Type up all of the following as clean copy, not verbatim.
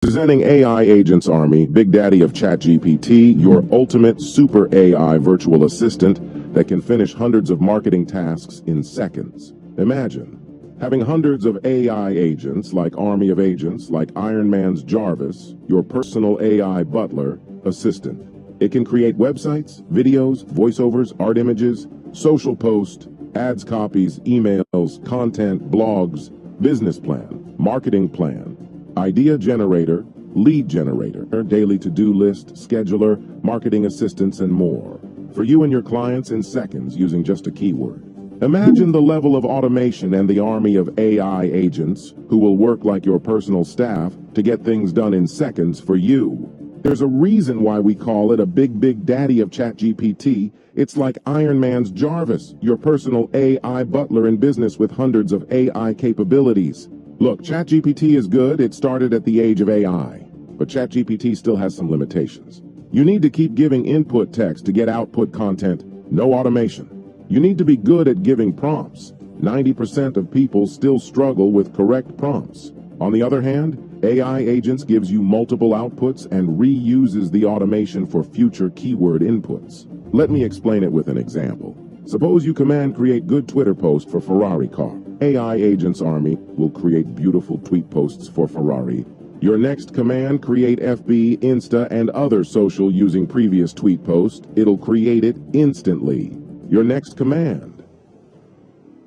Presenting AI Agents Army, Big Daddy of ChatGPT, your ultimate super AI virtual assistant that can finish hundreds of marketing tasks in seconds. Imagine having hundreds of AI agents, like Army of Agents, like Iron Man's Jarvis, your personal AI butler assistant. It can create websites, videos, voiceovers, art images, social posts, ads copies, emails, content, blogs, business plan, marketing plan, idea generator, lead generator, daily to-do list, scheduler, marketing assistance, and more. For you and your clients in seconds using just a keyword. Imagine the level of automation and the army of AI agents who will work like your personal staff to get things done in seconds for you. There's a reason why we call it a big daddy of ChatGPT. It's like Iron Man's Jarvis, your personal AI butler in business with hundreds of AI capabilities. Look, ChatGPT is good. It started at the age of AI, but ChatGPT still has some limitations. You need to keep giving input text to get output content, no automation. You need to be good at giving prompts. 90% of people still struggle with correct prompts. On the other hand, AI Agents gives you multiple outputs and reuses the automation for future keyword inputs. Let me explain it with an example. Suppose you command create good Twitter post for Ferrari car. AI Agents Army will create beautiful tweet posts for Ferrari. Your next command create FB, Insta, and other social using previous tweet post. It'll create it instantly. Your next command.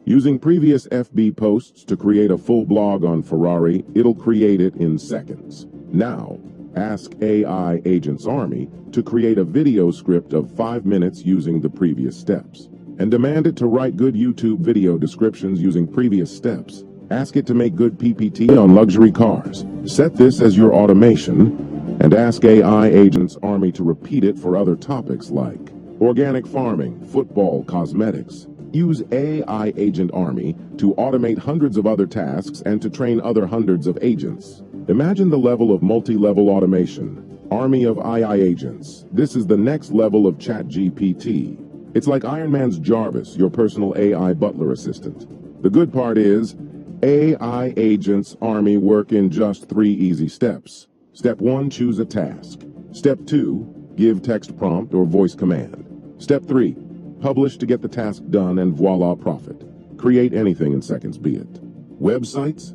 Using previous FB posts to create a full blog on Ferrari, it'll create it in seconds. Now, ask AI Agents Army to create a video script of 5 minutes using the previous steps. And demand it to write good YouTube video descriptions using previous steps. Ask it to make good PPT on luxury cars. Set this as your automation, and ask AI Agents Army to repeat it for other topics like organic farming, football, cosmetics. Use AI Agent Army to automate hundreds of other tasks and to train other hundreds of agents. Imagine the level of multi-level automation. Army of AI agents. This is the next level of ChatGPT. It's like Iron Man's Jarvis, your personal AI butler assistant. The good part is, AI Agents Army work in just 3 easy steps. Step 1, choose a task. Step 2, give text prompt or voice command. Step 3, publish to get the task done and voila, profit. Create anything in seconds, be it websites,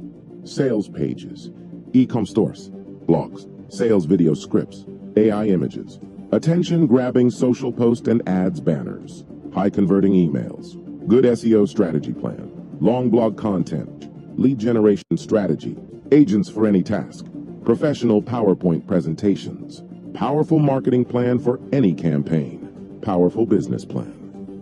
sales pages, e-com stores, blogs, sales video scripts, AI images, attention-grabbing social post and ads banners, high-converting emails, good SEO strategy plan, long blog content, lead generation strategy, agents for any task, professional PowerPoint presentations, powerful marketing plan for any campaign, powerful business plan,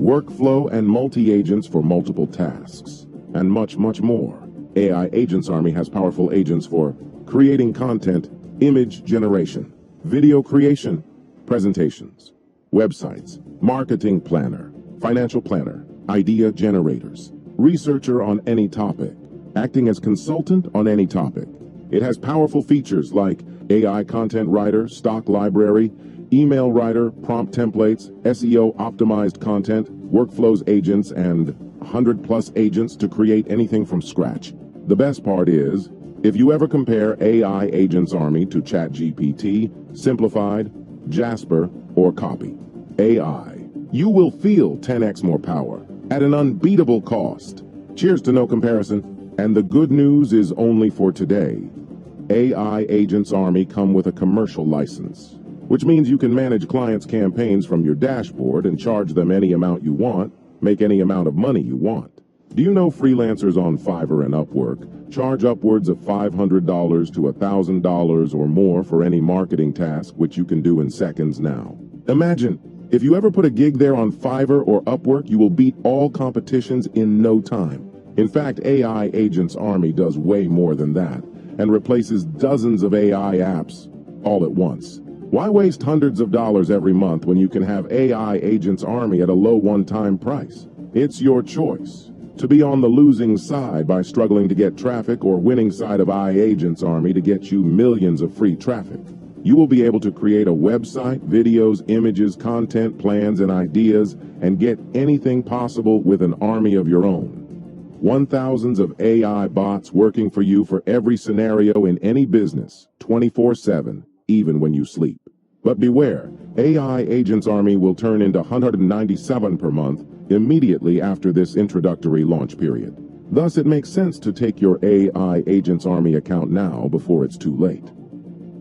workflow and multi-agents for multiple tasks, and much more. AI Agents Army has powerful agents for creating content, image generation, video creation, presentations, websites, marketing planner, financial planner, idea generators, researcher on any topic, acting as consultant on any topic. It has powerful features like AI content writer, stock library, email writer, prompt templates, SEO optimized content, workflows agents, and 100+ agents to create anything from scratch. The best part is, if you ever compare AI Agents Army to ChatGPT, Simplified, Jasper, or Copy AI, you will feel 10x more power at an unbeatable cost. Cheers to no comparison. And the good news is only for today. AI Agents Army come with a commercial license, which means you can manage clients' campaigns from your dashboard and charge them any amount you want, make any amount of money you want. Do you know freelancers on Fiverr and Upwork charge upwards of $500 to $1,000 or more for any marketing task, which you can do in seconds now? Imagine, if you ever put a gig there on Fiverr or Upwork, you will beat all competitions in no time. In fact, AI Agents Army does way more than that and replaces dozens of AI apps all at once. Why waste hundreds of dollars every month when you can have AI Agents Army at a low one-time price? It's your choice. To be on the losing side by struggling to get traffic or winning side of AI Agents Army to get you millions of free traffic. You will be able to create a website, videos, images, content, plans, and ideas, and get anything possible with an army of your own. 1,000s of AI bots working for you for every scenario in any business. 24/7, even when you sleep. But beware, AI Agents Army will turn into 197 per month immediately after this introductory launch period. Thus, it makes sense to take your AI Agents Army account now before it's too late.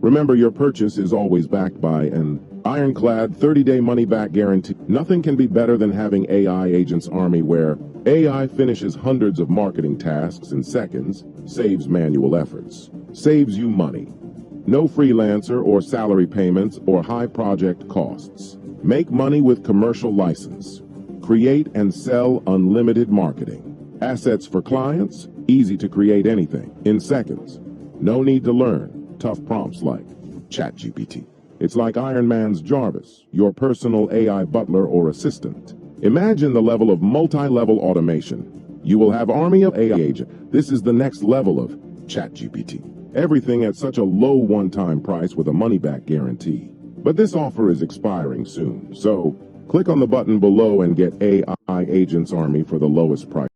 Remember, your purchase is always backed by an ironclad 30-day money-back guarantee. Nothing can be better than having AI Agents Army, where AI finishes hundreds of marketing tasks in seconds, saves manual efforts, saves you money. No freelancer or salary payments or high project costs. Make money with commercial license. Create and sell unlimited marketing. Assets for clients, easy to create anything, in seconds. No need to learn tough prompts like ChatGPT. It's like Iron Man's Jarvis, your personal AI butler or assistant. Imagine the level of multi-level automation. You will have army of AI agents. This is the next level of ChatGPT. Everything at such a low one-time price with a money-back guarantee. But this offer is expiring soon, so click on the button below and get AI Agents Army for the lowest price.